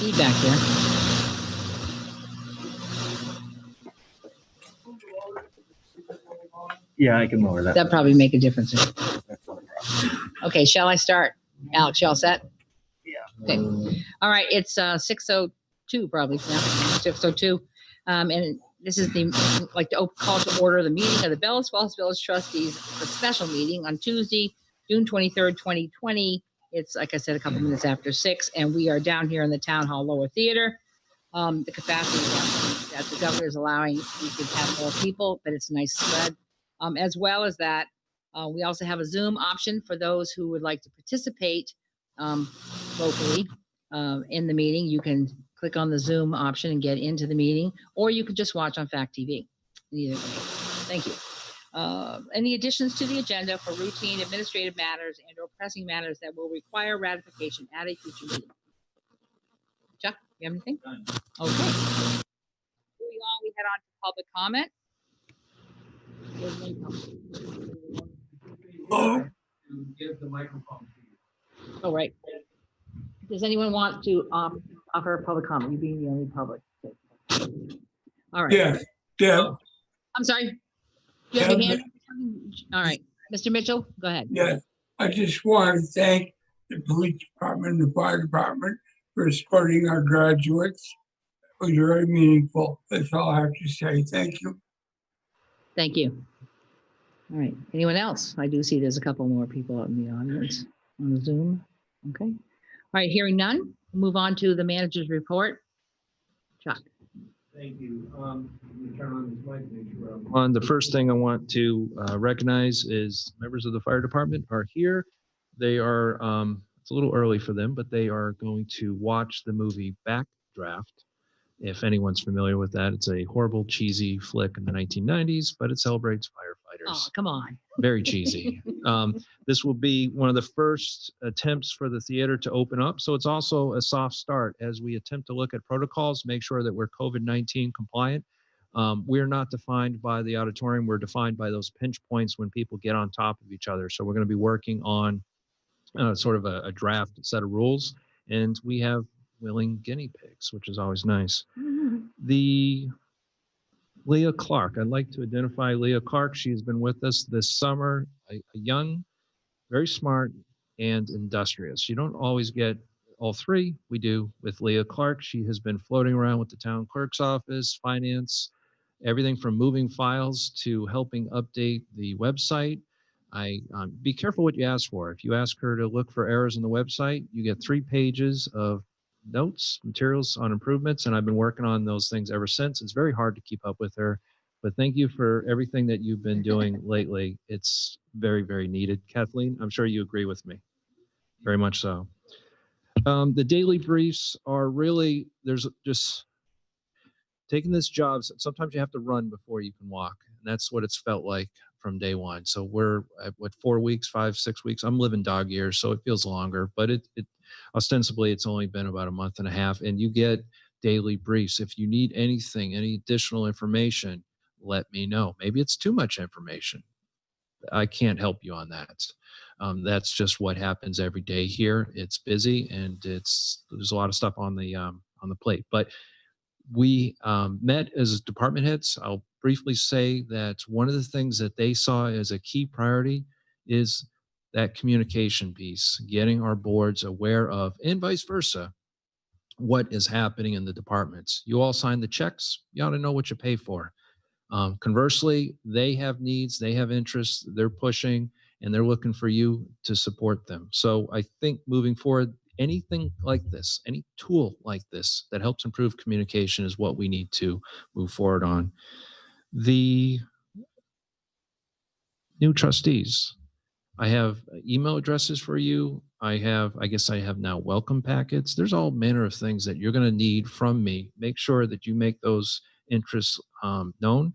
feedback there. Yeah, I can lower that. That'd probably make a difference. Okay, shall I start? Alex, you all set? Yeah. Okay. All right, it's 6:02 probably now, 6:02. And this is like to call to order the meeting of the Bellows Falls Village Trustees, a special meeting on Tuesday, June 23rd, 2020. It's, like I said, a couple minutes after 6, and we are down here in the Town Hall Lower Theater. The capacity that the governor is allowing, we could have more people, but it's a nice spread. As well as that, we also have a Zoom option for those who would like to participate locally in the meeting. You can click on the Zoom option and get into the meeting, or you could just watch on Fact TV. Either way. Thank you. Any additions to the agenda for routine administrative matters and or pressing matters that will require ratification at a future meeting? Chuck, you have anything? Okay. Moving on, we head on to public comment. Oh, give the microphone to you. Oh, right. Does anyone want to offer a public comment? You being the only public. All right. Yeah. I'm sorry. You have your hand? All right. Mr. Mitchell, go ahead. Yes. I just want to thank the police department and the fire department for supporting our graduates. It was very meaningful. That's all I have to say. Thank you. Thank you. All right. Anyone else? I do see there's a couple more people out in the audience on the Zoom. Okay. All right. Hearing none, we'll move on to the manager's report. Chuck. Thank you. Turn on this mic, make sure I'm on. The first thing I want to recognize is members of the fire department are here. They are, it's a little early for them, but they are going to watch the movie Backdraft. If anyone's familiar with that, it's a horrible, cheesy flick in the 1990s, but it celebrates firefighters. Oh, come on. Very cheesy. This will be one of the first attempts for the theater to open up. So it's also a soft start as we attempt to look at protocols, make sure that we're COVID-19 compliant. We're not defined by the auditorium. We're defined by those pinch points when people get on top of each other. So we're going to be working on sort of a draft set of rules. And we have willing guinea pigs, which is always nice. The Leah Clark, I'd like to identify Leah Clark. She's been with us this summer, a young, very smart, and industrious. You don't always get all three. We do with Leah Clark. She has been floating around with the town clerk's office, finance, everything from moving files to helping update the website. Be careful what you ask for. If you ask her to look for errors in the website, you get 3 pages of notes, materials on improvements, and I've been working on those things ever since. It's very hard to keep up with her, but thank you for everything that you've been doing lately. It's very, very needed. Kathleen, I'm sure you agree with me. Very much so. The daily briefs are really, there's just taking this job. Sometimes you have to run before you can walk, and that's what it's felt like from day one. So we're at 4 weeks, 5, 6 weeks. I'm living dog years, so it feels longer, but it ostensibly it's only been about a month and a half, and you get daily briefs. If you need anything, any additional information, let me know. Maybe it's too much information. I can't help you on that. That's just what happens every day here. It's busy, and there's a lot of stuff on the plate. But we met as department heads. I'll briefly say that one of the things that they saw as a key priority is that communication piece, getting our boards aware of, and vice versa, what is happening in the departments. You all sign the checks. You ought to know what you pay for. Conversely, they have needs, they have interests, they're pushing, and they're looking for you to support them. So I think moving forward, anything like this, any tool like this that helps improve communication is what we need to move forward on. The new trustees, I have email addresses for you. I guess I have now welcome packets. There's all manner of things that you're going to need from me. Make sure that you make those interests known.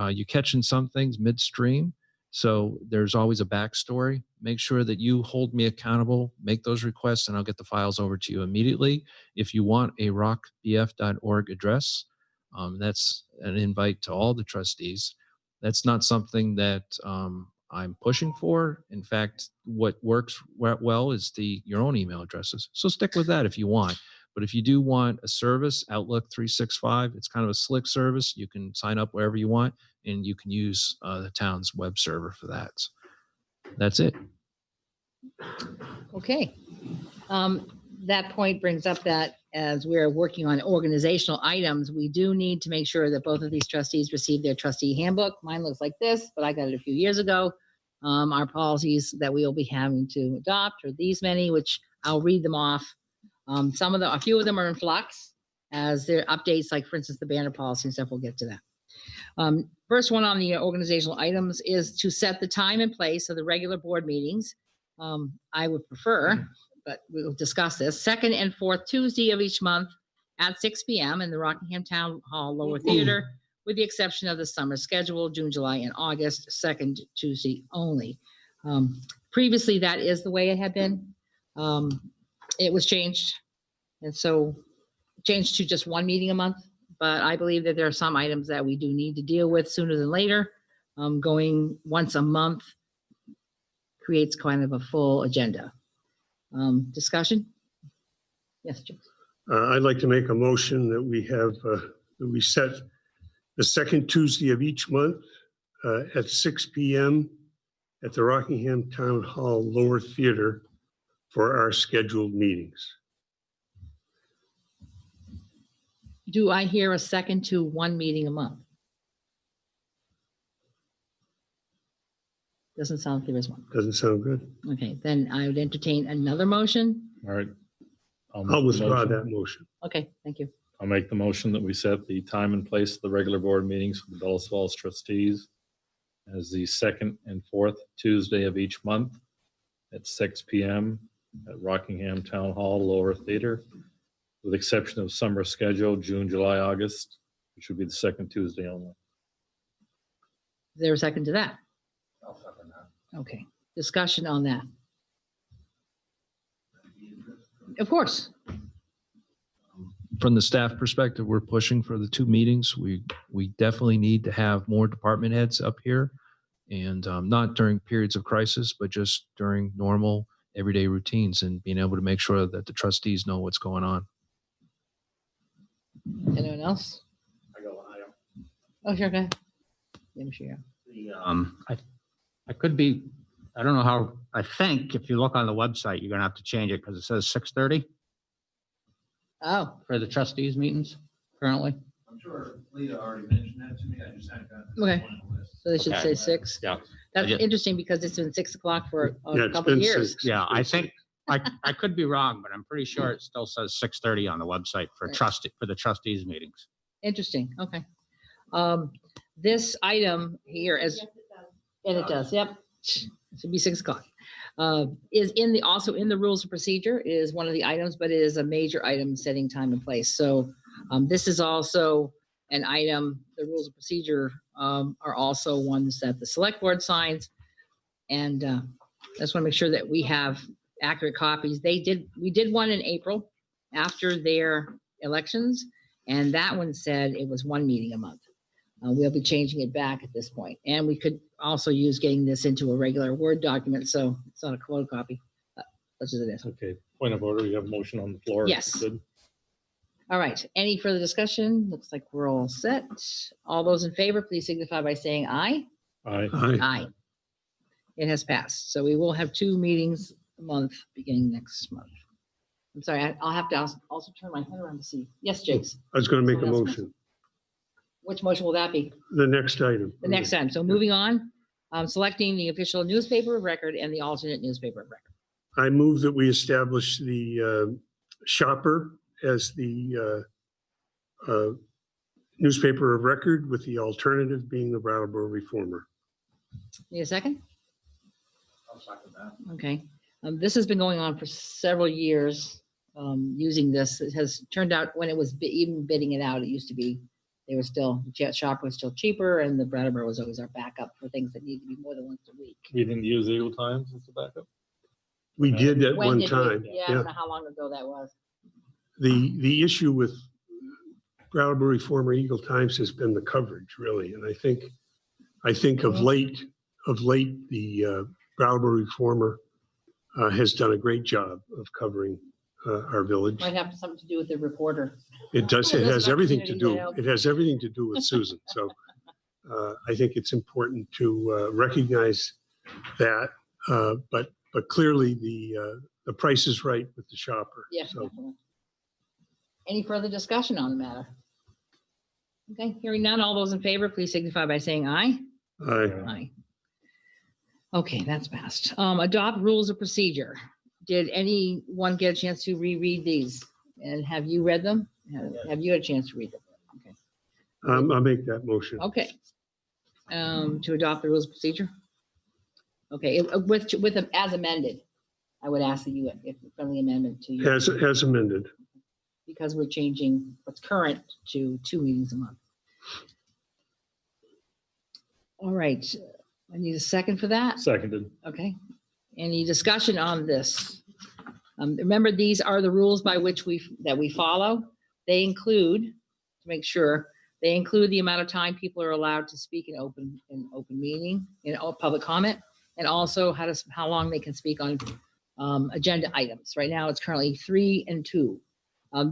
You're catching some things midstream, so there's always a backstory. Make sure that you hold me accountable, make those requests, and I'll get the files over to you immediately. If you want a rockbf.org address, that's an invite to all the trustees. That's not something that I'm pushing for. In fact, what works well is your own email addresses. So stick with that if you want. But if you do want a service, Outlook 365, it's kind of a slick service. You can sign up wherever you want, and you can use the town's web server for that. So that's it. Okay. That point brings up that as we're working on organizational items, we do need to make sure that both of these trustees receive their trustee handbook. Mine looks like this, but I got it a few years ago. Our policies that we will be having to adopt are these many, which I'll read them off. A few of them are in flux as their updates, like for instance, the banner policy and stuff. We'll get to that. First one on the organizational items is to set the time and place of the regular board meetings. I would prefer, but we'll discuss this, second and fourth Tuesday of each month at 6 p.m. in the Rockingham Town Hall Lower Theater, with the exception of the summer schedule, June, July, and August, second Tuesday only. Previously, that is the way it had been. It was changed, and so changed to just one meeting a month. But I believe that there are some items that we do need to deal with sooner than later. Going once a month creates kind of a full agenda. Discussion? Yes, Jim. I'd like to make a motion that we set the second Tuesday of each month at 6 p.m. at the Rockingham Town Hall Lower Theater for our scheduled meetings. Do I hear a second to one meeting a month? Doesn't sound like there is one. Doesn't sound good. Okay, then I would entertain another motion. All right. I'll withdraw that motion. Okay, thank you. I'll make the motion that we set the time and place of the regular board meetings for the Bellows Falls trustees as the second and fourth Tuesday of each month at 6 p.m. at Rockingham Town Hall Lower Theater, with exception of summer schedule, June, July, August, which would be the second Tuesday only. Is there a second to that? Okay, discussion on that. Of course. From the staff perspective, we're pushing for the 2 meetings. We definitely need to have more department heads up here, and not during periods of crisis, but just during normal everyday routines and being able to make sure that the trustees know what's going on. Anyone else? I got one item. Oh, sure, go ahead. Yeah, sure. I could be, I don't know how, I think if you look on the website, you're gonna have to change it because it says 6:30 Oh, for the trustees meetings currently. I'm sure Leah already mentioned that to me. I just hadn't gotten. Okay. so they should Okay. say 6. Yeah. That's I just- interesting because it's been 6 o'clock for Yeah, a it's couple of been years. 6. Yeah, I think, I could be wrong, but I'm pretty sure it still says 6:30 on the website for the trustees meetings. Interesting, okay. This item here is, and it does, yep. It should be 6 o'clock. Is also in the rules of procedure, is one of the items, but it is a major item setting time and place. So this is also an item, the rules of procedure are also ones that the select board signs. And I just want to make sure that we have accurate copies. We did one in April after their elections, and that one said it was 1 meeting a month. We'll be changing it back at this point. And we could also use getting this into a regular Word document, so it's not a photocopy, such as it is. Okay, point of order, you have a motion on the floor. Yes. Good. All right, any further discussion? Looks like we're all set. All those in favor, please signify by saying aye. Aye. Aye. Aye. It has passed. So we will have 2 meetings a month beginning next month. I'm sorry, I'll have to also turn my head around to see. Yes, Jakes, I was going to make a Someone else motion. which motion will that be? The next item. The next time. So moving on, selecting the official newspaper of record and the alternate newspaper of record. I move that we establish the Shopper as the newspaper of record, with the alternative being the Brattleboro Reformer. Need a second? I'll second that. Okay. This has been going on for several years, using this. It has turned out when it was even bidding it out, it used to be, Jet Shopper was still cheaper, and the Brattleboro was always our backup for things that need to be more than once a week. We didn't use Eagle Times as a backup? We did at When one did we? time. Yeah, I don't know how long ago that was. The issue with Brattleboro Reformer Eagle Times has been the coverage, really. And I think of late, the Brattleboro Reformer has done a great job of covering our village. Might have something to do with the reporter. It does, Oh, it there's has an everything to opportunity to do, help. it has everything to do with Susan. So I think it's important to recognize that. But clearly the price is right with the shopper. Yeah. So Definitely. Any further discussion on the matter? Okay, hearing none. All those in favor, please signify by saying aye. Aye. Okay, that's passed. Adopt rules of procedure. Did anyone get a chance to reread these? And have you read them? Have you had a chance to read them? Okay. I'll make that motion. Okay. To adopt the rules of procedure. Okay, with them as amended, I would ask that you, if a friendly amendment to you, As amended. because we're changing what's current to 2 meetings a month. All right, I need a second for that. Seconded. Okay. Any discussion on this? Remember, these are the rules by which we follow. They include, to make sure, they include the amount of time people are allowed to speak in open meeting, in all public comment, and also how long they can speak on agenda items. Right now, it's currently 3 and 2.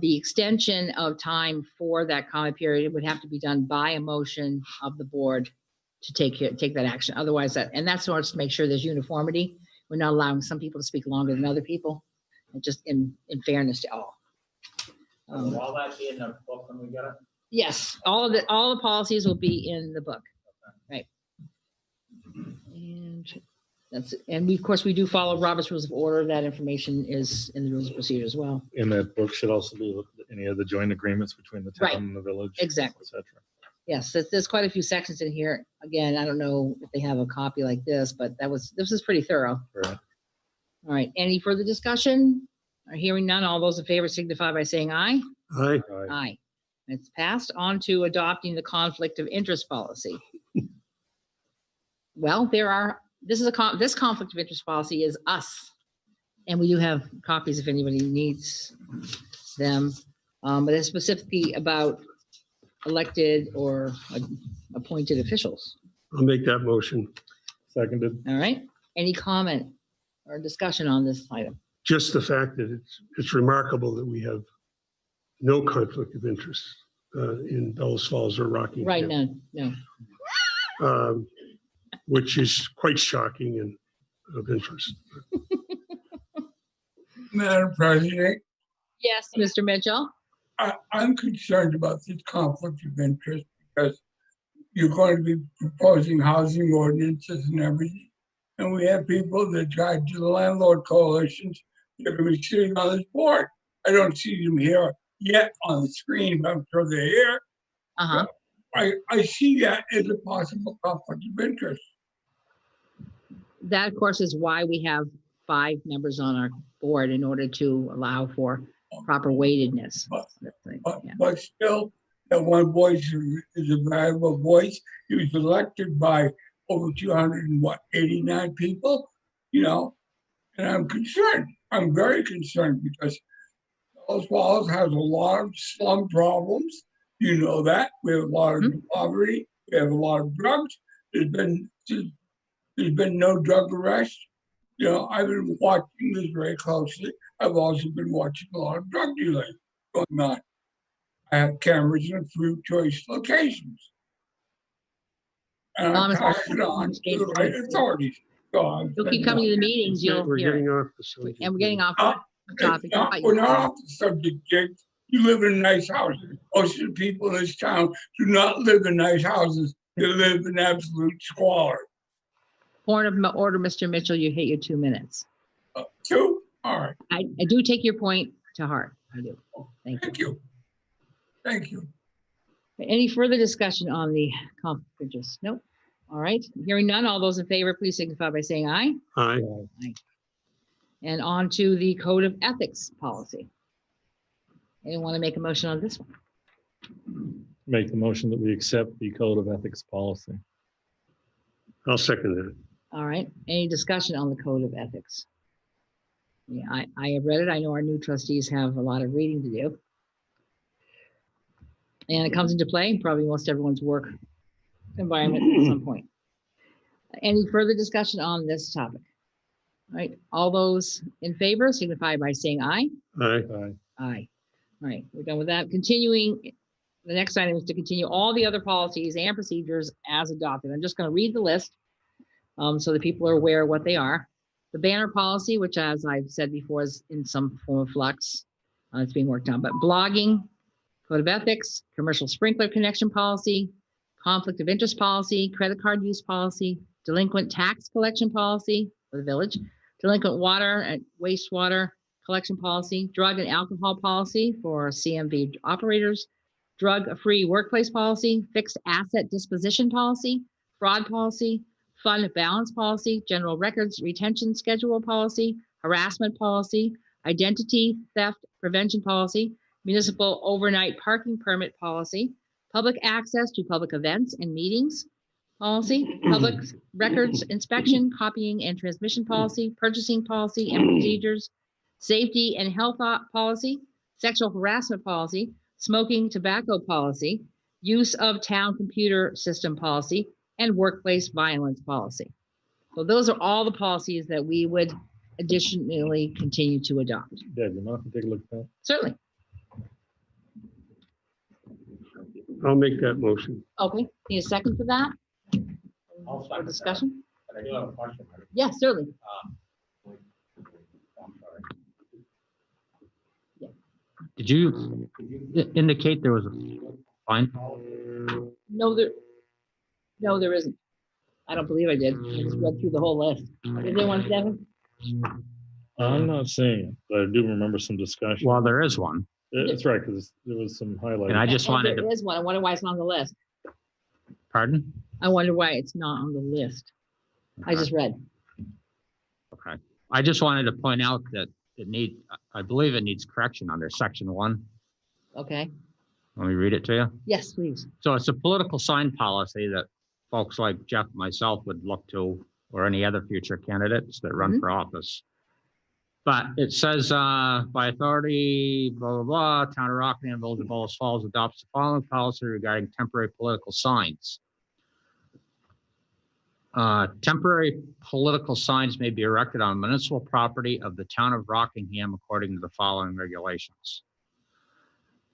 The extension of time for that comment period would have to be done by a motion of the board to take that action. Otherwise, that's in order to make sure there's uniformity. We're not allowing some people to speak longer than other people, and just in fairness to all. Will all that be in the book when we get it? Yes, all the policies will be in the book, right? And we, of course, we do follow Robert's Rules of Order. That information is in the Rules of Procedure as well. In that book should also be any of the joint agreements between the town Right. and the village. Exactly. Et cetera. Yes, there's quite a few sections in here. Again, I don't know if they have a copy like this, but this is pretty thorough. Right. All right, any further discussion? Hearing none, all those in favor signify by saying aye. Aye. Aye. Aye. It's passed. On to adopting the conflict of interest policy. Well, this conflict of interest policy is us. And we do have copies if anybody needs them. But it's specifically about elected or appointed officials. I'll make that motion. Seconded. All right. Any comment or discussion on this item? Just the fact that it's remarkable that we have no conflict of interest in Bellows Falls or Rockingham. Right, no. Which is quite shocking and of interest. Madam President, Yes, Mr. Mitchell. I'm concerned about this conflict of interest because you're going to be proposing housing ordinances and everything. And we have people that drive to the landlord coalitions. They're going to be sitting on this board. I don't see them here yet on the screen, but I'm sure they're here. Uh-huh. I see that as a possible conflict of interest. That, of course, is why we have 5 members on our board in order to allow for proper weightedness. But still, that one voice is a valuable voice. He was elected by over 289 people, and I'm concerned. I'm very concerned because Bellows Falls has a lot of slum problems. You know that. We have a lot of poverty. We have a lot of drugs. There's been no drug arrest. I've been watching this very closely. I've also been watching a lot of drug dealing going on. I have cameras in a few choice locations. And I pass it on to the right authorities. So You'll keep coming to the meetings, you'll We're hear getting it. off the subject. And we're getting off Uh, the topic. We're not off the subject, Jake. You live in a nice house. Most of the people in this town do not live in nice houses. They live in absolute squalor. Point of order, Mr. Mitchell, you hit your 2 minutes. 2? All right. I do take your point to heart. I do. Thank you. Thank you. Thank you. Any further discussion on the conflict of interest? Nope. All right. Hearing none, all those in favor, please signify by saying aye. Aye. And on to the code of ethics policy. Anyone want to make a motion on this one? Make the motion that we accept the code of ethics policy. I'll second that. All right. Any discussion on the code of ethics? Yeah, I have read it. I know our new trustees have a lot of reading to do. And it comes into play in probably most everyone's work environment at some point. Any further discussion on this topic? All right, all those in favor signify by saying aye. Aye. Aye. All right, we're done with that. Continuing, the next item is to continue all the other policies and procedures as adopted. I'm just going to read the list so that people are aware of what they are. The banner policy, which as I've said before, is in some form of flux. It's being worked on, but blogging, code of ethics, commercial sprinkler connection policy, conflict of interest policy, credit card use policy, delinquent tax collection policy for the village, delinquent water and wastewater collection policy, drug and alcohol policy for CMV operators, drug-free workplace policy, fixed asset disposition policy, fraud policy, fund balance policy, general records retention schedule policy, harassment policy, identity theft prevention policy, municipal overnight parking permit policy, public access to public events and meetings policy, public records inspection, copying and transmission policy, purchasing policy and procedures, safety and health policy, sexual harassment policy, smoking tobacco policy, use of town computer system policy, and workplace violence policy. So those are all the policies that we would additionally continue to adopt. Deb, you mind if we take a look at that? Certainly. I'll make that motion. Okay, need a second for that? I'll For second that. discussion? But I do have a question. Yes, certainly. I'm sorry. Did you indicate there was a fine? No, there isn't. I don't believe I did. I just read through the whole list. Is there one, Devin? I'm not saying it, but I do remember some discussion. Well, there is one. That's right, because there was some highlight. And I just wanted There to, is one. I wonder why it's not on the list. pardon? I wonder why it's not on the list. I just read. Okay. I just wanted to point out that I believe it needs correction under section 1. Okay. Let me read it to you. Yes, please. So it's a political sign policy that folks like Jeff, myself would look to, or any other future candidates that run for office. But it says, by authority, blah, blah, blah, Town of Rockingham, Village of Bellows Falls adopts the following policy regarding temporary political signs. Temporary political signs may be erected on municipal property of the Town of Rockingham according to the following regulations.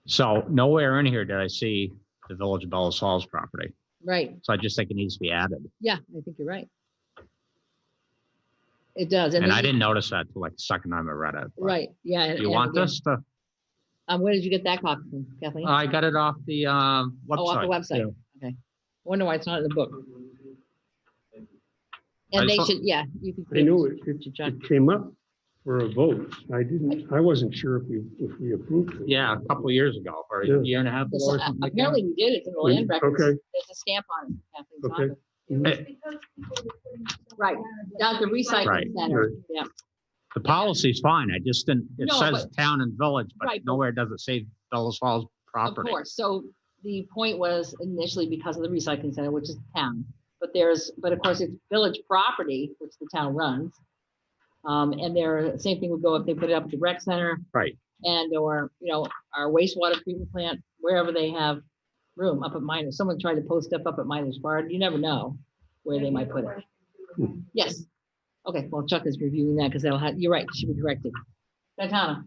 So nowhere in here did I see the Village of Bellows Falls property. Right. So I just think it needs to be added. Yeah, I think you're right. It does. And then I didn't notice that till like the second time I read it. but Right. Yeah. Do you want this to? Where did you get that copy from, Kathleen? I got it off the website. Oh, off the website. Yeah. Okay. Wonder why it's not in the book. And I they saw- should, yeah, you could. I know Chuck. it came up for a vote. I wasn't sure if we approved it. Yeah, a couple of years ago, or Yeah. a year and a half ago. or something like that. Apparently we did. It's in the land records. Okay. There's a stamp on it. Kathleen's Okay. office. Right. Down at the recycling Right. center. Right. Yeah. The policy's fine. I just didn't, it No, says but- town and village, but Right, but- nowhere does it say Bellows Falls Of property. course. So the point was initially because of the recycling center, which is the town. But of course it's village property, which the town runs. And same thing would go if they put it up at the rec center Right. and or, our wastewater treatment plant, wherever they have room up at Miners. Someone tried to post stuff up at Miners Bar. You never know where they might put it. Yes. Okay, well, Chuck is reviewing that because you're right, it should be corrected. Santana,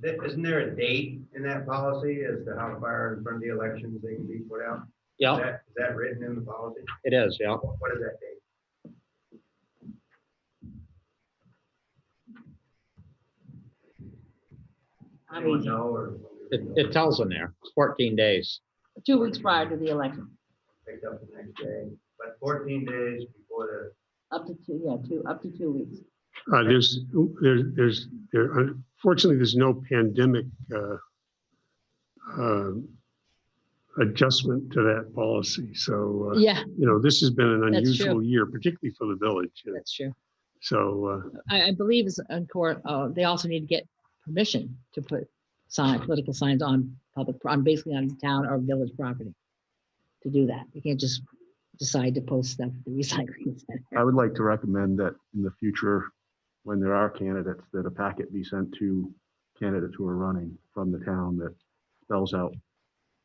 Isn't there a date in that policy as to how far in front of the elections they can be put out? Yeah, Is that written in the policy? it is, yeah. What is that date? I Anyone mean, know or It tells in there, it's 14 days. 2 weeks prior to the election, picked up the next day? But 14 days before the, up to 2 weeks. Unfortunately, there's no pandemic adjustment to that policy. So, Yeah, this has been an That's true. unusual year, particularly for the village. that's true. So, I believe it's in court, they also need to get permission to put political signs on basically on town or village property to do that. You can't just decide to post stuff at the recycling center. I would like to recommend that in the future, when there are candidates, that a packet be sent to candidates who are running from the town that spells out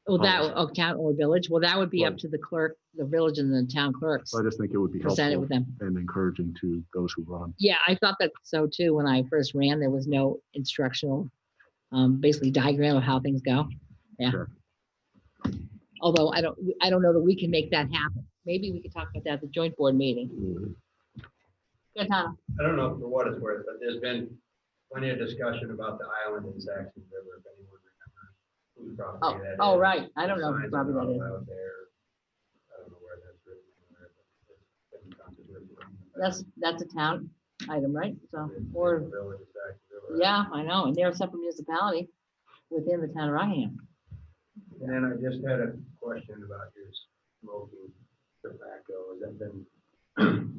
Well, that, policy. oh, town or village, well, that would be up Right. to the clerk, the village and the town clerks. So I just think it would be Present it helpful with them. and encouraging to those who run. Yeah, I thought that so too. When I first ran, there was no instructional, basically diagram of how things go. Yeah. Sure. Although I don't know that we can make that happen. Maybe we could talk about that at the joint board meeting. Good, Hannah. I don't know for what it's worth, but there's been plenty of discussion about the island in Saxon River, if anyone remembers whose property that is. Oh, right. I don't know whose Signs property are that not is. allowed there. I don't know where that's written anywhere, but it's been controversial. That's a town item, right? So, It's or, the village of Saxon River. yeah, I know. And they're a separate municipality within the town of Rockingham. And then I just had a question about your smoking tobacco. Has that been,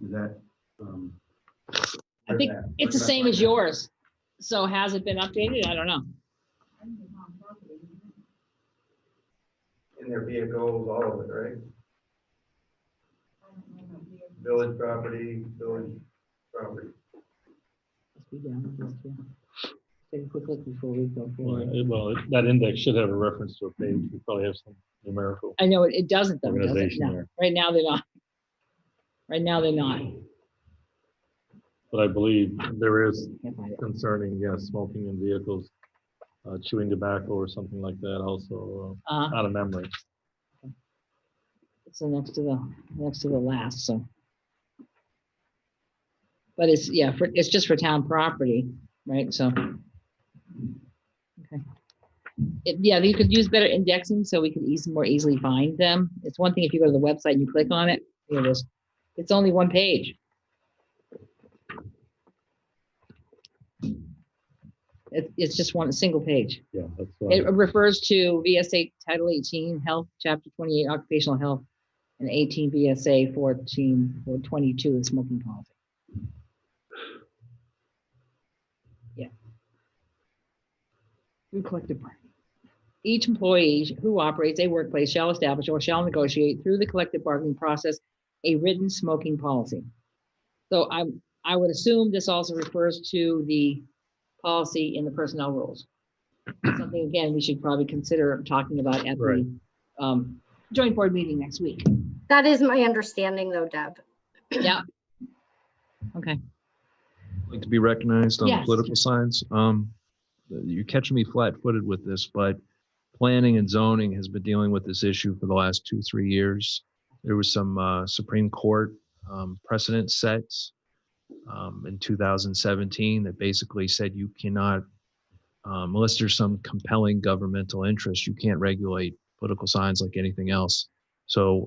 is that, I think it's the same as yours. So has it been updated? I don't know. in their vehicles, all of it, right? Village property, village property. Let's be down with this, yeah. Take a quick look before we go forward. Well, that index should have a reference to a page. We probably have some numerical I know it doesn't though, does it? organization No. there. Right now they're not. Right now they're not. But I believe there is Can't find it. concerning, yes, smoking in vehicles, chewing tobacco or something like that also, out of memory. It's the next to the last, so. But it's, yeah, it's just for town property, right? So. Okay. Yeah, you could use better indexing so we could more easily find them. It's one thing if you go to the website and you click on it, here it is. It's only one page. It's just one single page. Yeah, that's It refers to VSA Title 18 Health, Chapter 28 Occupational Health, and 18 VSA 14 or 22 is smoking policy. Yeah. Through collective bargaining. Each employee who operates a workplace shall establish or shall negotiate through the collective bargaining process a written smoking policy. So I would assume this also refers to the policy in the personnel rules. Something, again, we should probably consider talking about at Right. the joint board meeting next week. That is my understanding though, Deb. Yeah. Okay. Like to be recognized on Yes. political signs. You're catching me flat-footed with this, but planning and zoning has been dealing with this issue for the last 2-3 years. There was some Supreme Court precedent sets in 2017 that basically said you cannot, unless there's some compelling governmental interest, you can't regulate political signs like anything else. So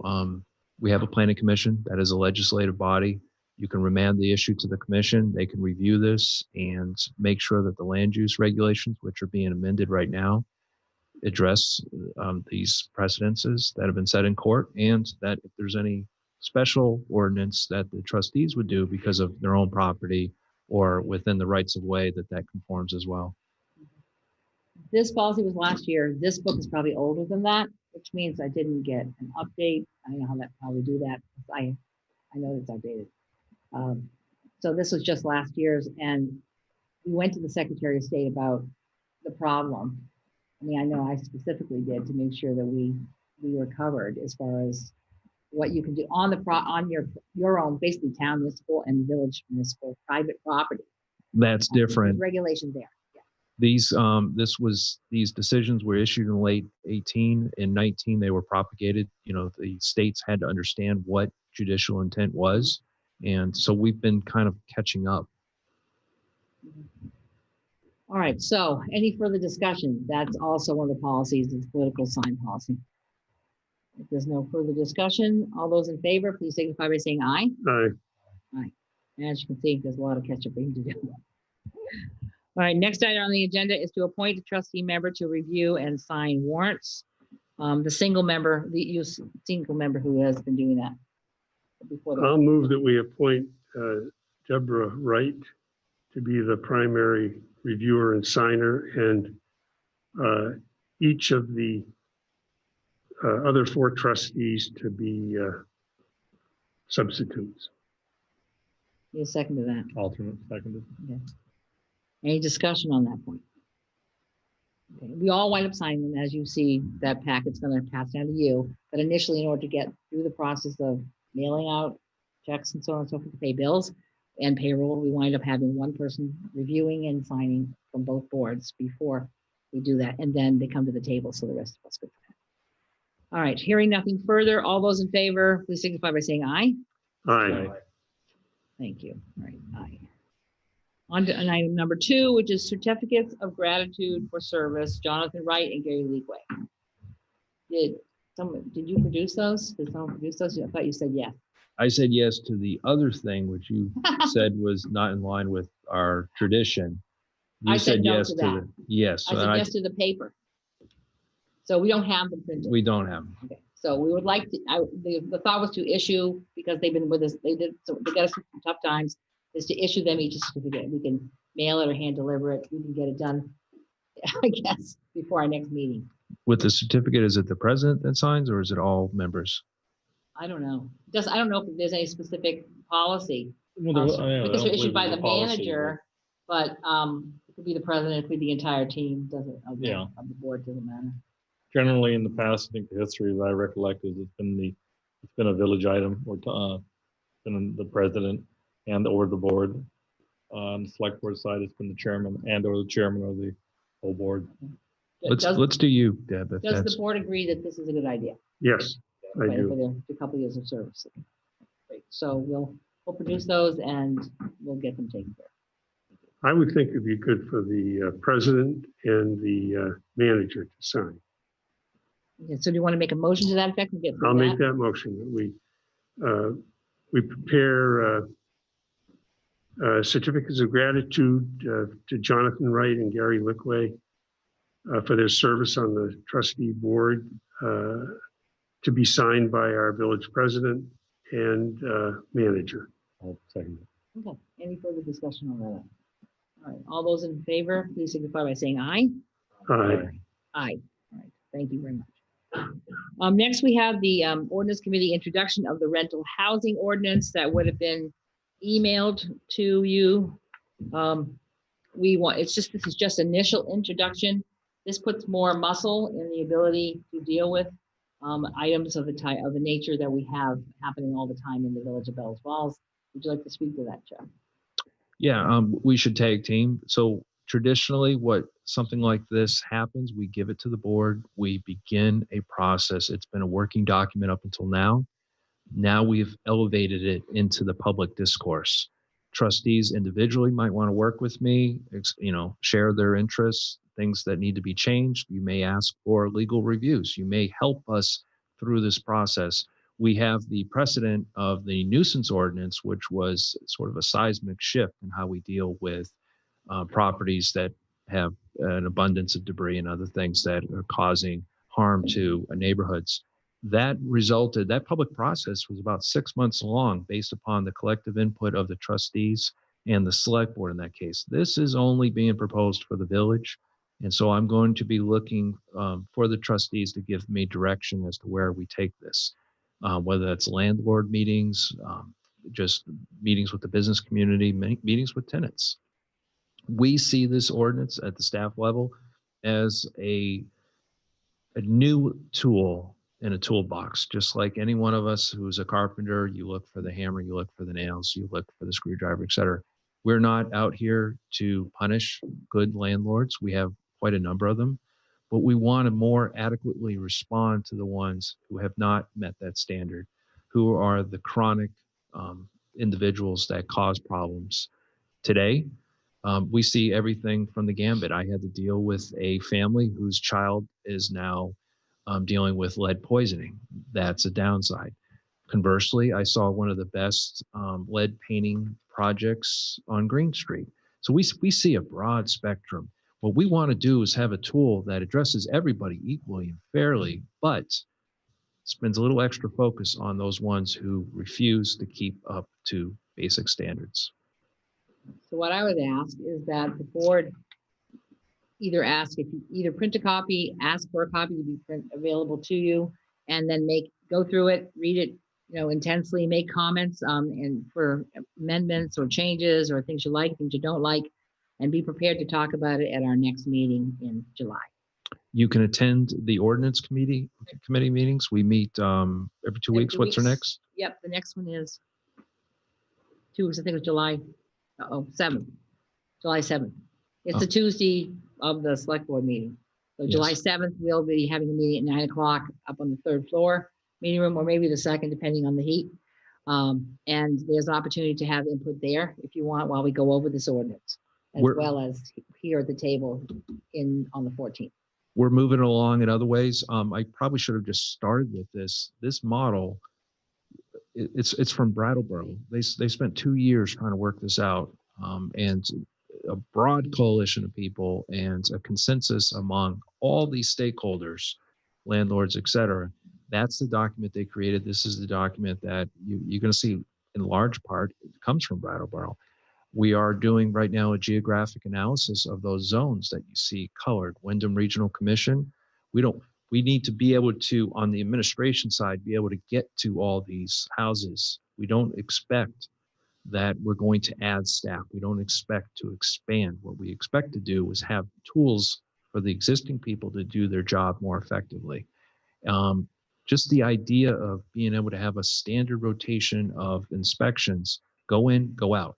we have a planning commission that is a legislative body. You can remand the issue to the commission. They can review this and make sure that the land use regulations, which are being amended right now, address these precedences that have been set in court, and that if there's any special ordinance that the trustees would do because of their own property or within the rights of way, that conforms as well. This policy was last year. This book is probably older than that, which means I didn't get an update. I don't know how we do that. I know it's outdated. So this was just last year's, and we went to the Secretary of State about the problem. I mean, I know I specifically did to make sure that we were covered as far as what you can do on on your own, basically town municipal and village municipal private property. That's different. Regulation there. Yeah. These decisions were issued in late 18 and 19. They were propagated. You know, the states had to understand what judicial intent was. And so we've been kind of catching up. All right, so any further discussion? That's also one of the policies, is political sign policy. If there's no further discussion, all those in favor, please signify by saying aye. Aye. Aye. And as you can see, there's a lot of catch-up to do. All right, next item on the agenda is to appoint a trustee member to review and sign warrants. The single member who has been doing that before. I'll move that we appoint Deborah Wright to be the primary reviewer and signer, and each of the other 4 trustees to be substitutes. Need a second to that. Alternate seconded. Okay. Any discussion on that point? Okay, we all wind up signing them. As you see, that packet's gonna pass down to you. But initially, in order to get through the process of mailing out checks and so on and so forth to pay bills and payroll, we wind up having one person reviewing and signing from both boards before we do that. And then they come to the table, so the rest of us go. All right, hearing nothing further, all those in favor, please signify by saying aye. Aye. Thank you. All right, aye. On to item number 2, which is certificates of gratitude for service, Jonathan Wright and Gary Leakway. Did you produce those? Did someone produce those? I thought you said yes. I said yes to the other thing, which you said was not in line with our tradition. You I said no yes to the that. yes. I said yes to the paper. So we don't have them printed. We don't have them. Okay, so we would like to, the thought was to issue, because they've been with us, they got us through some tough times, is to issue them each a certificate. We can mail it or hand deliver it. We can get it done, I guess, before our next meeting. With the certificate, is it the president that signs or is it all members? I don't know. I don't know if there's any specific policy. Well, Because they're issued by the manager, but it could be the president, it could be the entire team, doesn't, of the board, doesn't matter. Generally, in the past, I think the history that I recollect is it's been a village item or been the president and or the board. On the select board side, it's been the chairman and or the chairman of the whole board. Let's do you, Deb. If Does that's, the board agree that this is a good idea? Yes, I For do. the couple years of service. Great. So we'll produce those and we'll get them taken care of. I would think it'd be good for the president and the manager to sign. Okay, so do you want to make a motion to that effect? And get through I'll make that motion that we prepare certificates of gratitude to Jonathan Wright and Gary Leakway for their service on the trustee board, to be signed by our village president and manager. I'll second it. Okay. Any further discussion on that? All right. All those in favor, please signify by saying aye. Aye. Aye. All right. Thank you very much. Next, we have the ordinance committee introduction of the rental housing ordinance that would have been emailed to you. This is just initial introduction. This puts more muscle in the ability to deal with items of the nature that we have happening all the time in the village of Bellows Falls. Would you like to speak to that, Jeff? yeah, we should tag team. So traditionally, what something like this happens, we give it to the board, we begin a process. It's been a working document up until now. Now we've elevated it into the public discourse. Trustees individually might want to work with me, share their interests, things that need to be changed. You may ask for legal reviews. You may help us through this process. We have the precedent of the nuisance ordinance, which was sort of a seismic shift in how we deal with properties that have an abundance of debris and other things that are causing harm to neighborhoods. That public process was about 6 months long based upon the collective input of the trustees and the select board in that case. This is only being proposed for the village. And so I'm going to be looking for the trustees to give me direction as to where we take this, whether that's landlord meetings, just meetings with the business community, meetings with tenants. We see this ordinance at the staff level as a new tool in a toolbox. Just like any one of us who's a carpenter, you look for the hammer, you look for the nails, you look for the screwdriver, etc. We're not out here to punish good landlords. We have quite a number of them, but we want to more adequately respond to the ones who have not met that standard, who are the chronic individuals that cause problems. Today, we see everything from the gambit. I had to deal with a family whose child is now dealing with lead poisoning. That's a downside. Conversely, I saw one of the best lead painting projects on Green Street. So we see a broad spectrum. What we want to do is have a tool that addresses everybody equally and fairly, but spends a little extra focus on those ones who refuse to keep up to basic standards. So what I would ask is that the board either print a copy, ask for a copy to be available to you, and then go through it, read it, intensely, make comments and for amendments or changes or things you like, things you don't like, and be prepared to talk about it at our next meeting in July. You can attend the ordinance committee meetings. We meet every 2 weeks. What's our next? Yep, the next one is 2 weeks, I think it's July, 7th, July 7th. It's the Tuesday of the select board meeting. So July Yes. 7th, we'll be having a meeting at 9 o'clock up on the 3rd floor meeting room, or maybe the 2nd, depending on the heat. And there's an opportunity to have input there if you want while we go over this ordinance, as well as here at the table on the 14th. We're moving along in other ways. I probably should have just started with this. This model, it's from Brattleboro. They spent 2 years trying to work this out, and a broad coalition of people and a consensus among all these stakeholders, landlords, et cetera. That's the document they created. This is the document that you're going to see in large part it comes from Brattleboro. We are doing right now a geographic analysis of those zones that you see colored. Wyndham Regional Commission. We need to be able to, on the administration side, be able to get to all these houses. We don't expect that we're going to add staff. We don't expect to expand. What we expect to do is have tools for the existing people to do their job more effectively. Just the idea of being able to have a standard rotation of inspections, go in, go out,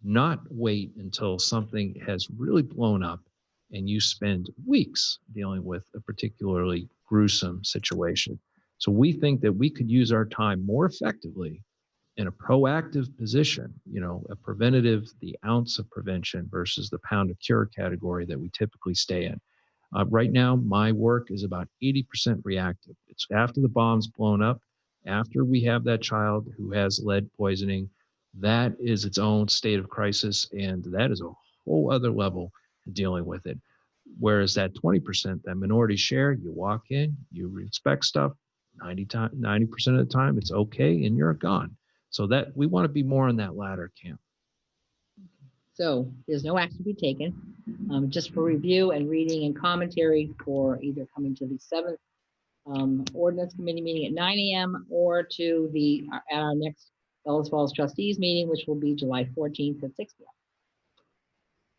not wait until something has really blown up and you spend weeks dealing with a particularly gruesome situation. So we think that we could use our time more effectively in a proactive position, a preventative, the ounce of prevention versus the pound of cure category that we typically stay in. Right now, my work is about 80% reactive. It's after the bomb's blown up, after we have that child who has lead poisoning. That is its own state of crisis, and that is a whole other level of dealing with it. Whereas that 20%, that minority share, you walk in, you inspect stuff, 90% of the time, it's okay, and you're gone. So that we want to be more in that latter camp. So there's no action to be taken, just for review and reading and commentary for either coming to the 7th ordinance committee meeting at 9 a.m. or to at our next Bellows Falls Trustees meeting, which will be July 14th at 6 p.m.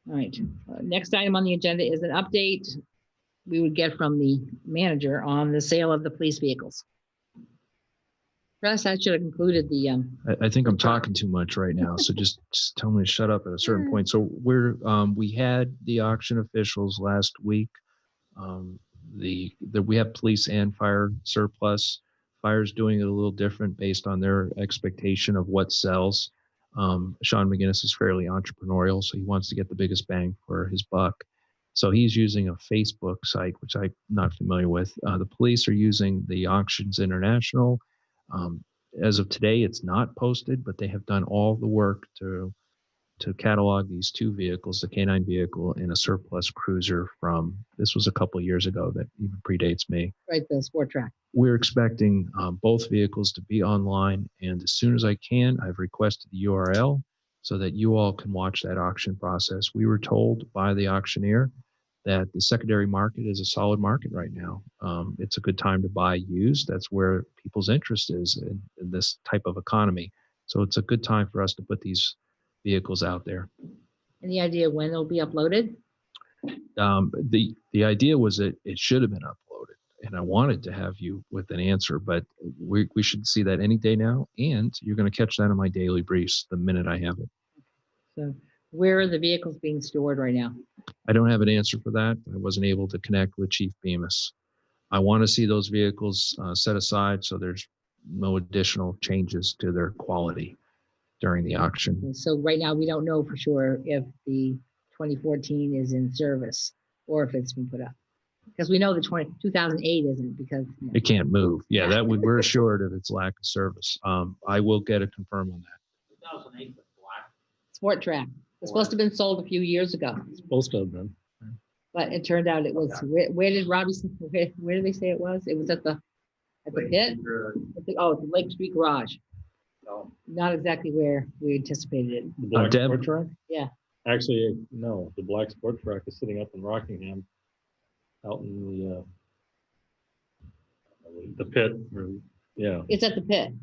All right, next item on the agenda is an update we would get from the manager on the sale of the police vehicles. Russ, I should have included the. I think I'm talking too much right now, so just tell me to shut up at a certain point. So we had the auction officials last week. We have police and fire surplus. Fire's doing it a little different based on their expectation of what sells. Sean McGinnis is fairly entrepreneurial, so he wants to get the biggest bang for his buck. So he's using a Facebook site, which I'm not familiar with. The police are using the Auctions International. As of today, it's not posted, but they have done all the work to catalog these two vehicles, the K9 vehicle and a surplus cruiser from, this was a couple of years ago that even predates me. Right, the Sport Track. We're expecting both vehicles to be online, and as soon as I can, I've requested the URL so that you all can watch that auction process. We were told by the auctioneer that the secondary market is a solid market right now. It's a good time to buy used. That's where people's interest is in this type of economy. So it's a good time for us to put these vehicles out there. Any idea when they'll be uploaded? The idea was that it should have been uploaded, and I wanted to have you with an answer, but we should see that any day now, and you're going to catch that in my daily briefs the minute I have it. So where are the vehicles being stored right now? I don't have an answer for that. I wasn't able to connect with Chief Bemis. I want to see those vehicles set aside so there's no additional changes to their quality during the auction. So right now, we don't know for sure if the 2014 is in service or if it's been put up. Because we know the 2008 isn't, because it can't move. Yeah, that we're assured of its lack of service. I will get a confirm on that. 2008 was black. Sport Track. It's supposed to have been sold a few years ago. It's supposed to have been. But it turned out it was, where did Robbie, where did they say it was? It was at the pit? Oh, the Lake Street Garage. No. Not exactly where we anticipated it. The black Deb? sport track? Yeah. Actually, no, the black sport track is sitting up in Rockingham, out in the pit, or, yeah. It's at the pit.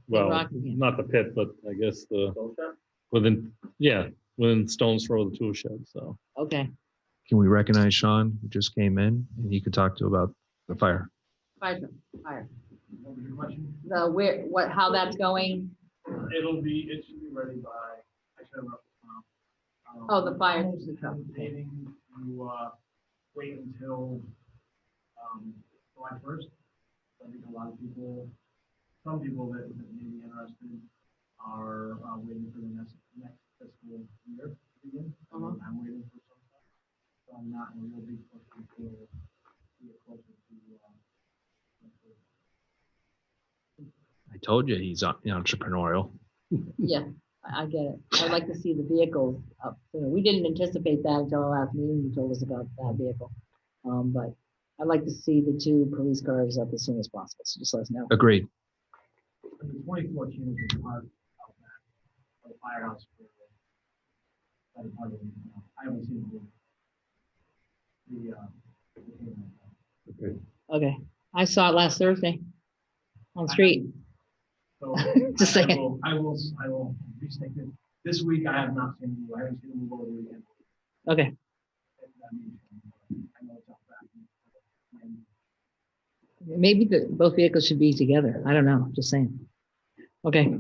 Well, Rockingham. not the pit, but I guess within stone's throw of the tool shed, so. Okay. Can we recognize Sean, who just came in, and he could talk to about the fire? Fire. The where, what, how that's going? It should be ready by, I should have. Oh, the fire. Dating to, wait until, July 1st. I think a lot of people, some people that may be interested are, waiting for the next fiscal year to begin. I'm waiting for some stuff. So I'm not in a real big push until we get closer to, I told you he's entrepreneurial. Yeah, I get it. I'd like to see the vehicles up. We didn't anticipate that until our last meeting. You told us about that vehicle. But I'd like to see the 2 police cars up as soon as possible. So just let us know. Agreed. the 2014 is a part of that, of the firehouse. That is part of it. I haven't seen the Okay. I saw it last Thursday on the street. So Just saying. I will restate it. This week I have not seen you. I haven't seen you over the weekend. Okay. I know it's out back. Maybe both vehicles should be together. I don't know. Just saying. Okay.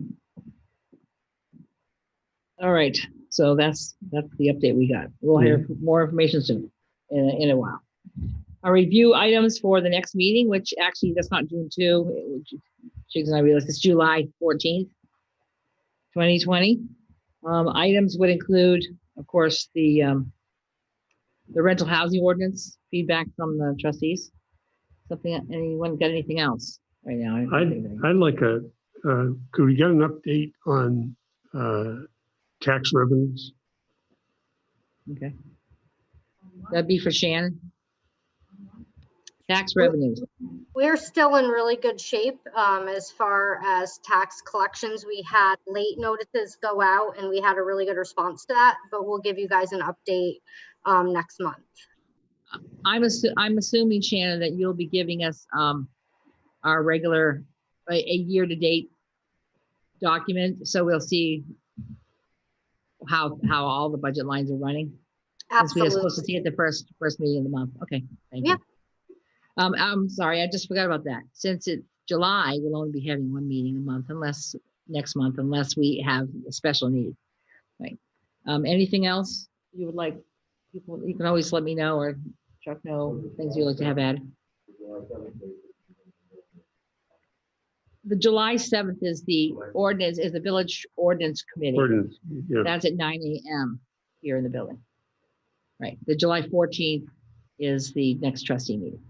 All right. So that's the update we got. We'll hear more information soon in a while. Our review items for the next meeting, which actually that's not June 2. Chicks and I realized it's July 14th, 2020. Items would include, of course, the rental housing ordinance, feedback from the trustees. Something, anyone got anything else right now? I'd like could we get an update on tax revenues? Okay. That'd be for Shannon. Tax revenues. We're still in really good shape as far as tax collections. We had late notices go out and we had a really good response to that, but we'll give you guys an update next month. I'm assuming, Shannon, that you'll be giving us our regular a year-to-date document, so we'll see how all the budget lines are running. Since we are supposed to see it the first meeting of the month. Okay, thank you. I'm sorry, I just forgot about that. Since it's July, we'll only be having 1 meeting a month, unless we have a special need. Right. Anything else you would like? People, you can always let me know, or Chuck know things you'd like to have added. The July 7th is the village ordinance committee. Yeah. That's at 9 a.m. here in the building. Right. The July 14th is the next trustee meeting.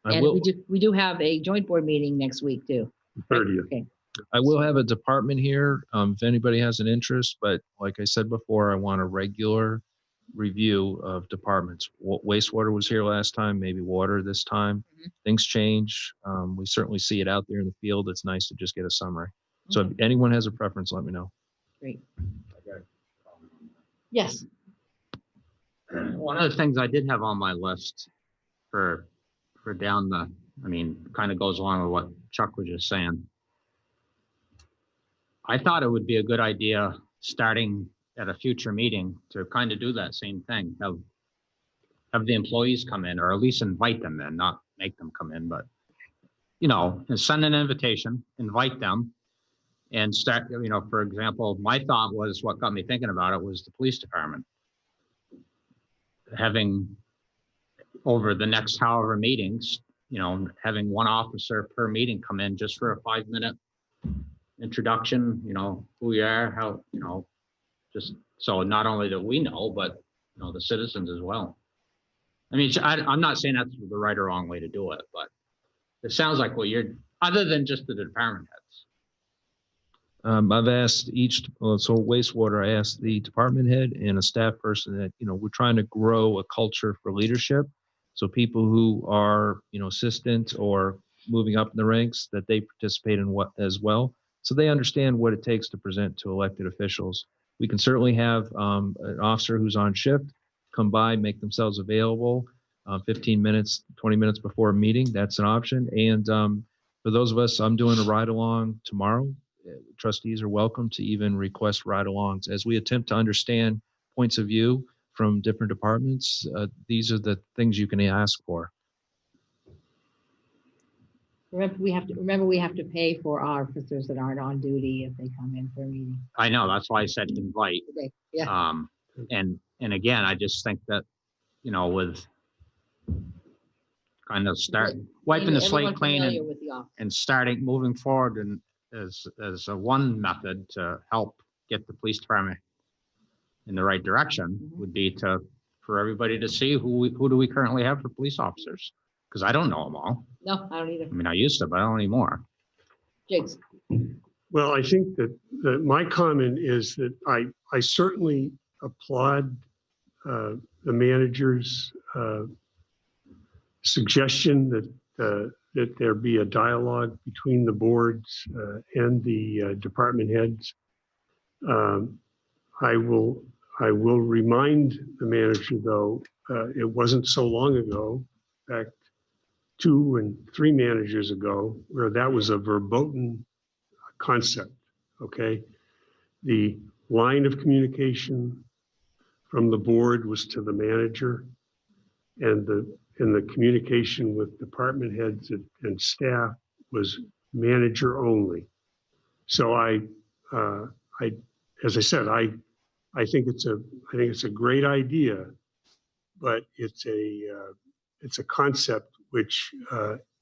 And we do have a joint board meeting next week too. 30th. Okay. I will have a department here if anybody has an interest, but like I said before, I want a regular review of departments. Wastewater was here last time, maybe water this time. Things change. We certainly see it out there in the field. It's nice to just get a summary. So if anyone has a preference, let me know. Great. Yes. One of the things I did have on my list for down the, kind of goes along with what Chuck was just saying. I thought it would be a good idea starting at a future meeting to kind of do that same thing. Have the employees come in, or at least invite them in, not make them come in, but and send an invitation, invite them, and start. For example, my thought was, what got me thinking about it was the police department having, over the next however meetings, having one officer per meeting come in just for a 5-minute introduction, who you are, how, just so not only that we know, but the citizens as well. I'm not saying that's the right or wrong way to do it, but it sounds like what you're, other than just the department heads. I've asked so wastewater, I asked the department head and a staff person that, we're trying to grow a culture for leadership. So people who are, assistant or moving up in the ranks, that they participate in what as well. So they understand what it takes to present to elected officials. We can certainly have an officer who's on shift come by, make themselves available 15 minutes, 20 minutes before a meeting. That's an option. And for those of us, I'm doing a ride along tomorrow. Trustees are welcome to even request ride alongs as we attempt to understand points of view from different departments, these are the things you can ask for. Remember, we have to pay for our officers that aren't on duty if they come in for a meeting. I know, that's why I said invite. Okay, yeah, And again, I just think that, with kind of wiping the slate Everyone clean familiar with the office. and starting, moving forward, and as a one method to help get the police department in the right direction would be for everybody to see who do we currently have for police officers, because I don't know them all. No, I don't either. I mean, I used to, but I don't anymore. Jigs. Well, I think that my comment is that I certainly applaud the manager's suggestion that there be a dialogue between the boards and the department heads. I will remind the manager, though, it wasn't so long ago, in fact, 2 and 3 managers ago, where that was a verboten concept, okay? The line of communication from the board was to the manager, and the communication with department heads and staff was manager only. So as I said, I think it's a great idea, but it's a concept which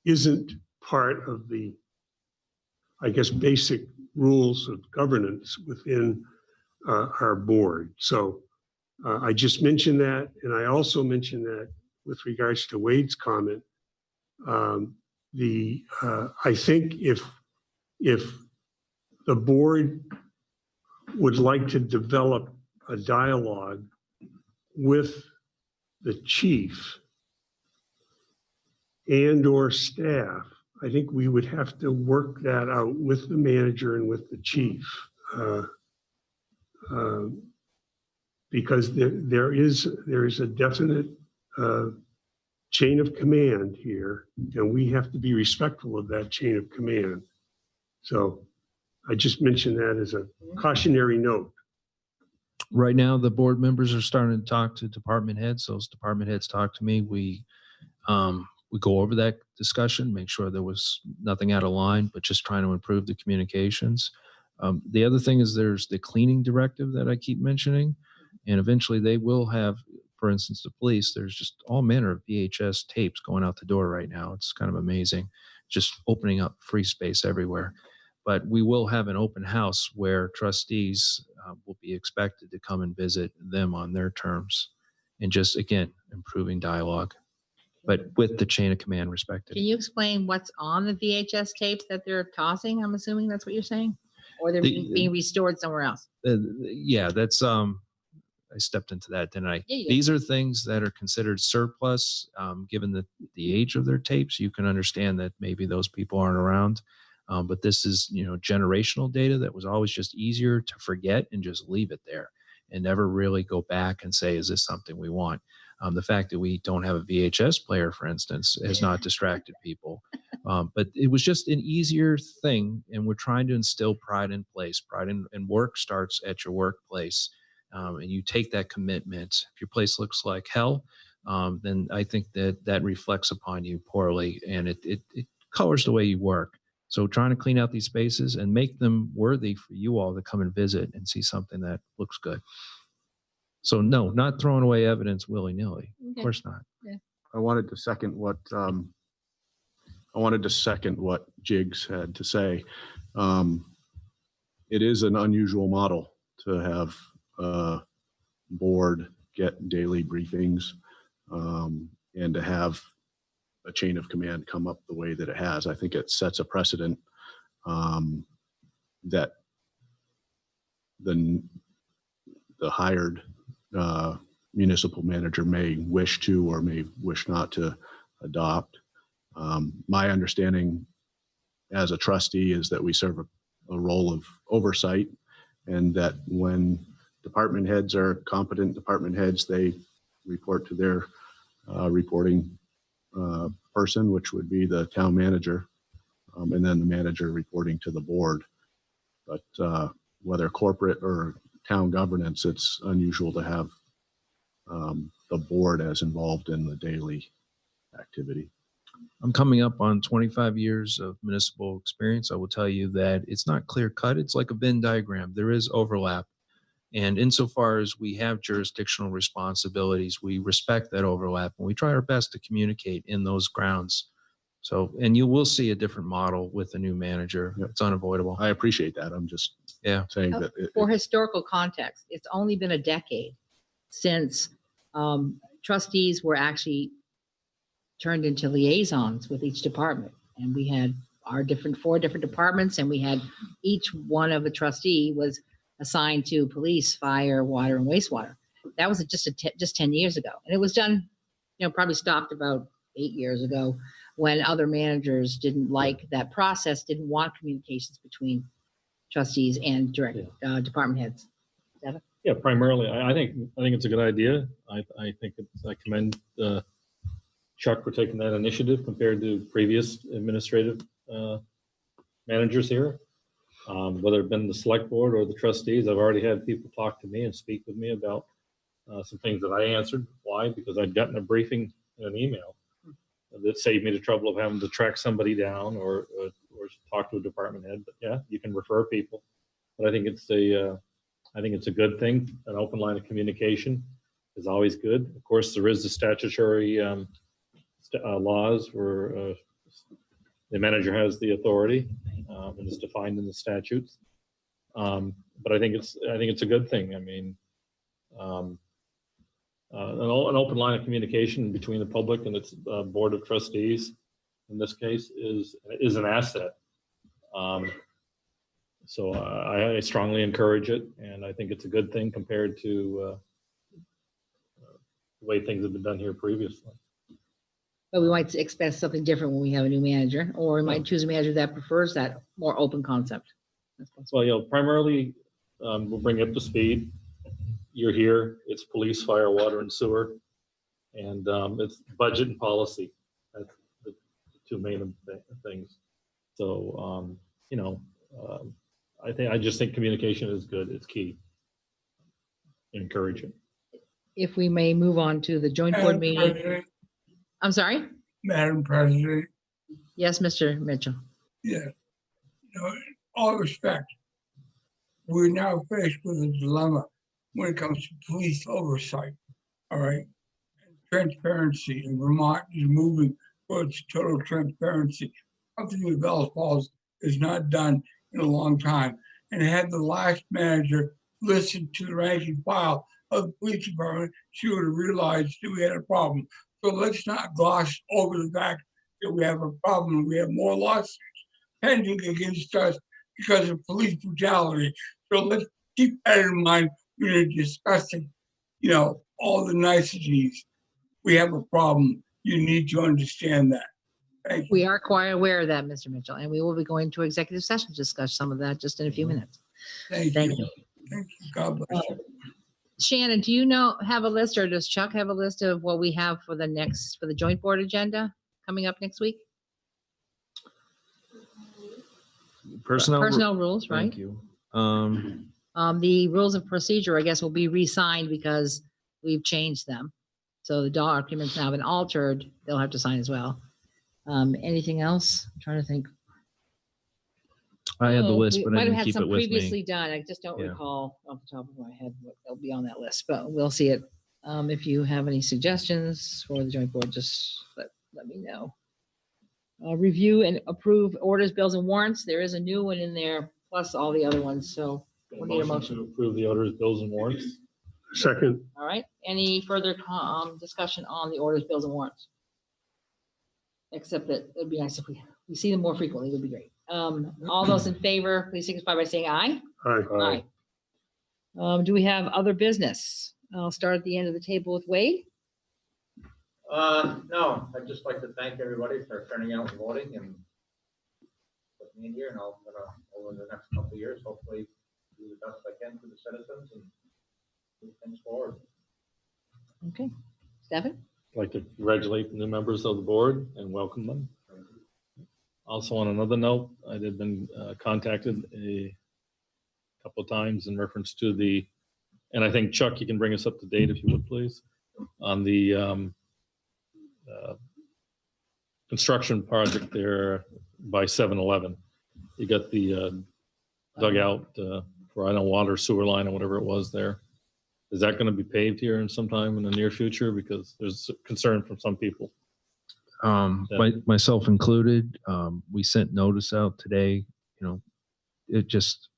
isn't part of the, I guess, basic rules of governance within our board. So I just mentioned that, and I also mentioned that with regards to Wade's comment. I think if the board would like to develop a dialogue with the chief and or staff, I think we would have to work that out with the manager and with the chief, because there is a definite chain of command here, and we have to be respectful of that chain of command. So I just mentioned that as a cautionary note. Right now, the board members are starting to talk to department heads. Those department heads talk to me. We go over that discussion, make sure there was nothing out of line, but just trying to improve the communications. The other thing is there's the cleaning directive that I keep mentioning, and eventually they will have, for instance, the police, there's just all manner of VHS tapes going out the door right now. It's kind of amazing, just opening up free space everywhere. But we will have an open house where trustees will be expected to come and visit them on their terms, and just, again, improving dialogue, but with the chain of command respected. Can you explain what's on the VHS tapes that they're tossing? I'm assuming that's what you're saying, or they're being restored somewhere else. Yeah, that's I stepped into that, didn't I? Yeah. These are things that are considered surplus, given the age of their tapes. You can understand that maybe those people aren't around. But this is, generational data that was always just easier to forget and just leave it there and never really go back and say, is this something we want? The fact that we don't have a VHS player, for instance, has not distracted people. But it was just an easier thing. And we're trying to instill pride in place. Pride in work starts at your workplace. And you take that commitment. If your place looks like hell, then I think that reflects upon you poorly, and it colors the way you work. So trying to clean out these spaces and make them worthy for you all to come and visit and see something that looks good. So no, not throwing away evidence willy-nilly. Okay. Of course not. I wanted to second what Jigs had to say. It is an unusual model to have a board get daily briefings, and to have a chain of command come up the way that it has. I think it sets a precedent that the hired municipal manager may wish to or may wish not to adopt. My understanding as a trustee is that we serve a role of oversight, and that when department heads are competent department heads, they report to their reporting person, which would be the town manager, and then the manager reporting to the board. But whether corporate or town governance, it's unusual to have the board as involved in the daily activity. I'm coming up on 25 years of municipal experience. I will tell you that it's not clear cut. It's like a Venn diagram. There is overlap. And insofar as we have jurisdictional responsibilities, we respect that overlap and we try our best to communicate in those grounds. So, and you will see a different model with the new manager. Yep. It's unavoidable. I appreciate that. I'm just saying that For historical context, it's only been a decade since trustees were actually turned into liaisons with each department. And we had our four different departments, and we had each one of the trustee was assigned to police, fire, water, and wastewater. That was just 10 years ago. And it was done, probably stopped about 8 years ago when other managers didn't like that process, didn't want communications between trustees and direct department heads. Devin? Yeah, primarily, I think it's a good idea. I commend Chuck for taking that initiative compared to previous administrative managers here. Whether it been the select board or the trustees, I've already had people talk to me and speak with me about some things that I answered. Why? Because I'd gotten a briefing in an email that saved me the trouble of having to track somebody down or talk to a department head. But yeah, you can refer people. But I think it's a good thing. An open line of communication is always good. Of course, there is the statutory laws where the manager has the authority and it's defined in the statutes. But I think it's a good thing. I mean, an open line of communication between the public and its board of trustees, in this case, is an asset. So I strongly encourage it, and I think it's a good thing compared to the way things have been done here previously. But we might expect something different when we have a new manager, or we might choose a manager that prefers that more open concept. Well, primarily, we'll bring you up to speed. You're here. It's police, fire, water, and sewer, and it's budget and policy. That's the two main things. So, I just think communication is good. It's key. Encourage it. If we may move on to the joint board Madam meeting. President, I'm sorry? Madam President, Yes, Mr. Mitchell. yeah, in all respect, we're now faced with a dilemma when it comes to police oversight, all right? And transparency, and Vermont is moving towards total transparency, something that Bellows Falls has not done in a long time. And had the last manager listened to the rank and file of the police department, she would have realized that we had a problem. So let's not gloss over the fact that we have a problem. We have more lawsuits pending against us because of police brutality. So let's keep that in mind when you're discussing, all the niceties. We have a problem. You need to understand that. Thank you. We are quite aware of that, Mr. Mitchell, and we will be going to executive session to discuss some of that just in a few minutes. Thank you. Thank you. Thank you. God bless you. Shannon, do you have a list, or does Chuck have a list of what we have for the joint board agenda coming up next week? Personnel rules, right? Thank you. The rules of procedure, I guess, will be re-signed because we've changed them. So the documents now have been altered. They'll have to sign as well. Anything else? I'm trying to think. I had the list, We but I might have didn't had keep some it with previously me. done. I just don't Yeah. recall off the top of my head what they'll be on that list, but we'll see it. If you have any suggestions for the joint board, just let me know. Review and approve orders, bills, and warrants. There is a new one in there, plus all the other ones. So we'll need a motion. To approve the orders, bills, and warrants. Second, All right. Any further discussion on the orders, bills, and warrants? Except that it'd be nice if we see them more frequently. It would be great. All those in favor, please signify by saying aye. aye. Aye. Do we have other business? I'll start at the end of the table with Wade. No, I'd just like to thank everybody for turning out and voting and putting me in here, and I'm gonna, over the next couple of years, hopefully do the best I can for the citizens and move things forward. Okay. Stephen? I'd like to congratulate the new members of the board and welcome them. Also, on another note, I had been contacted a couple of times in reference to and I think Chuck, you can bring us up to date if you would, please. on the construction project there by 7-Eleven. You got the dugout for, I don't know, water sewer line or whatever it was there. Is that going to be paved here in sometime in the near future? Because there's concern from some people. Myself included, we sent notice out today. You know, it just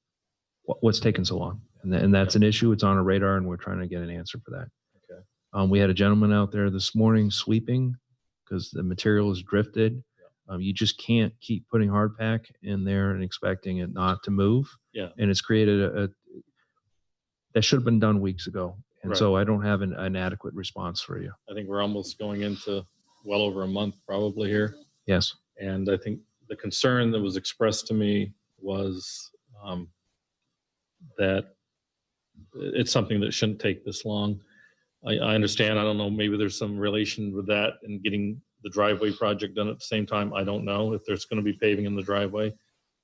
what's taking so long, and that's an issue. It's on our radar, and we're trying to get an answer for that. Okay. We had a gentleman out there this morning sweeping because the material is drifted. You just can't keep putting hard pack in there and expecting it not to move. Yeah. And it's created that should have been done weeks ago. And Right. so I don't have an adequate response for you. I think we're almost going into well over a month probably here. Yes. And I think the concern that was expressed to me was that it's something that shouldn't take this long. I understand. I don't know. Maybe there's some relation with that and getting the driveway project done at the same time. I don't know if there's going to be paving in the driveway,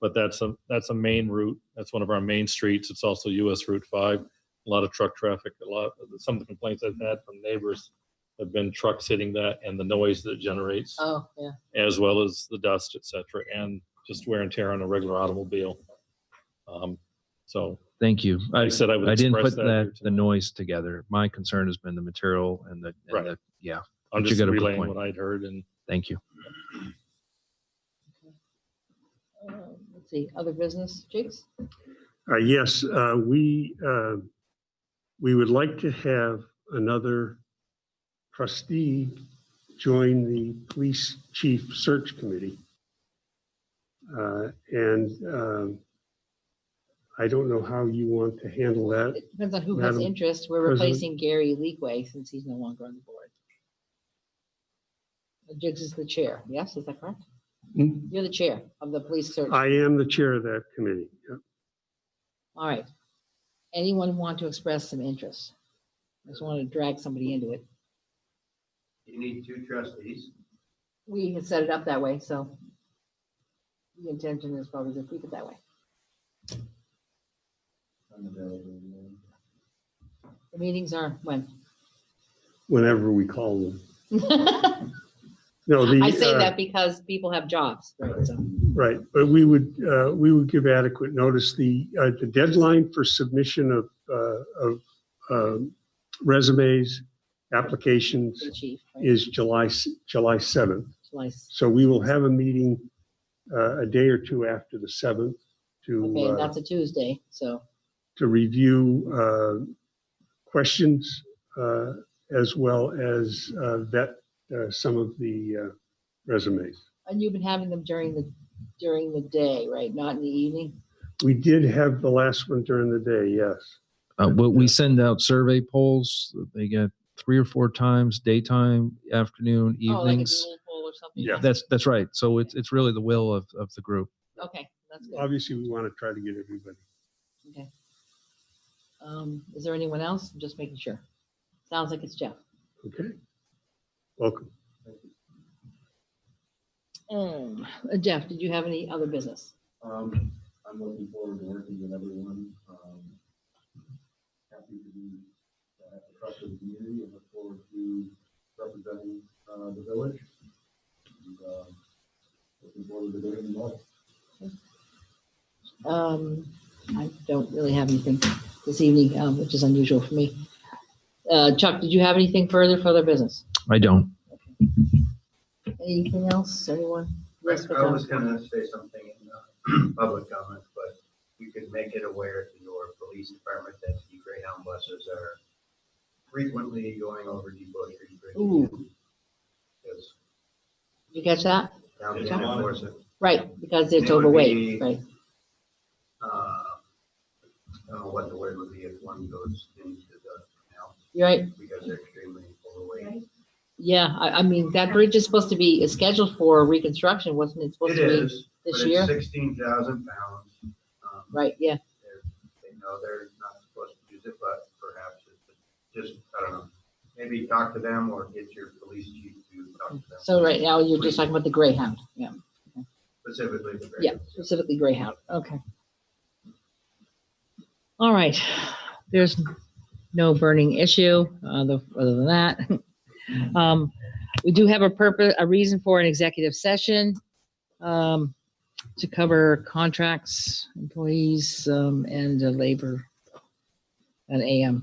but that's a main route. That's one of our main streets. It's also US Route 5. A lot of truck traffic. Some of the complaints I've had from neighbors have been trucks hitting that and the noise that it generates. Oh, yeah. As well as the dust, et cetera, and just wear and tear on a regular automobile. So Thank you. I said I would I didn't express put that here the noise together. My concern has been the material and Right. Yeah. I'm But just you got a good relaying point. what I'd heard. And Thank you. Let's see, other business, Jakes? Yes, we would like to have another trustee join the police chief search committee. I don't know how you want to handle that. It depends on who has Madam interest. We're President? replacing Gary Leakway since he's no longer on the board. Jiggs is the chair. Yes, is that correct? Hmm? You're the chair of the police search. I am the chair of that committee. Yep. All right. Anyone want to express some interest? I just want to drag somebody into it. You need 2 trustees. We had set it up that way, so the intention is probably to keep it that way. The meetings are when? Whenever we call them. No, I say that because people have jobs, right? So right, but we would give adequate notice. The deadline for submission of resumes, applications the chief, right? is July 7th. July. So we will have a meeting a day or two after the 7th Okay, and to that's a Tuesday, so review questions as well as vet some of the resumes. and you've been having them during the day, right? Not in the evening. We did have the last one during the day, yes. But we send out survey polls. They get 3 or 4 times, daytime, afternoon, Oh, like a evenings. doodle poll or something. Yeah. That's right. So it's really the will of the group. Okay, that's good. Obviously, we want to try to get everybody. Okay. Is there anyone else? I'm just making sure. Sounds like it's Jeff. Okay. Welcome. Jeff, did you have any other business? I'm looking forward to working with everyone. Happy to be at the trust of the community and look forward to representing the village. And, looking forward to doing more. I don't really have anything this evening, which is unusual for me. Chuck, did you have anything further business? I don't. Anything else? Anyone? Yes, I was gonna say something in public comments, but you could make it aware to your police department that the Greyhound buses are frequently going over Depot Street Bridge. Ooh. Because Did you catch that? now they can enforce it. Right, because it's It would overweight, be- right? I don't know what the word would be if one goes into the canal You're right. because they're extremely overweight. Yeah, I mean, that bridge is supposed to be, is scheduled for reconstruction, wasn't it supposed It to be is, but this it's year? 16,000 pounds. Right, yeah. They know they're not supposed to use it, but perhaps it's just, I don't know, maybe talk to them or get your police chief to talk to them. So right now, you're just talking about the Greyhound, yeah. Specifically the Yeah, Greyhound. specifically Greyhound, okay. All right, there's No burning issue, other than that. We do have a reason for an executive session, to cover contracts, employees, and labor and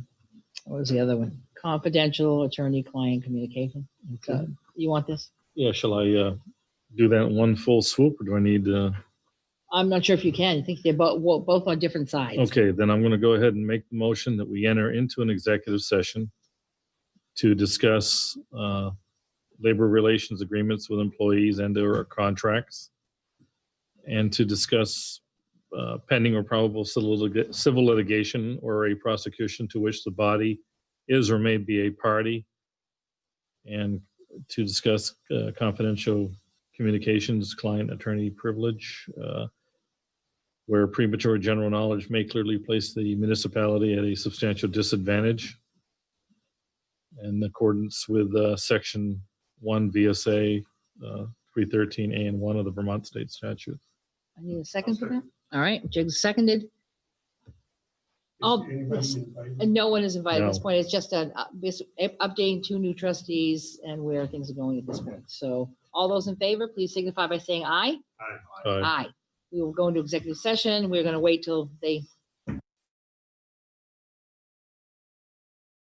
what was the other one? Confidential attorney-client communication. So, you want this? Yeah, shall I do that in one full swoop, or do I need? I'm not sure if you can. I think they're both on different sides. Okay, then I'm going to go ahead and make the motion that we enter into an executive session to discuss labor relations agreements with employees and/or contracts, and to discuss pending or probable civil litigation or a prosecution to which the body is or may be a party, and to discuss confidential communications, client attorney privilege, where premature general knowledge may clearly place the municipality at a substantial disadvantage in accordance with Section 1 VSA 313A and 1 of the Vermont State Statute. I need a second for that. All right, Jiggs seconded. Oh, and no one is invited at this No. point. It's just updating 2 new trustees and where things are going at this point. So all those in favor, please signify by saying aye. Aye. Aye. We will go into executive session. We're going to wait till they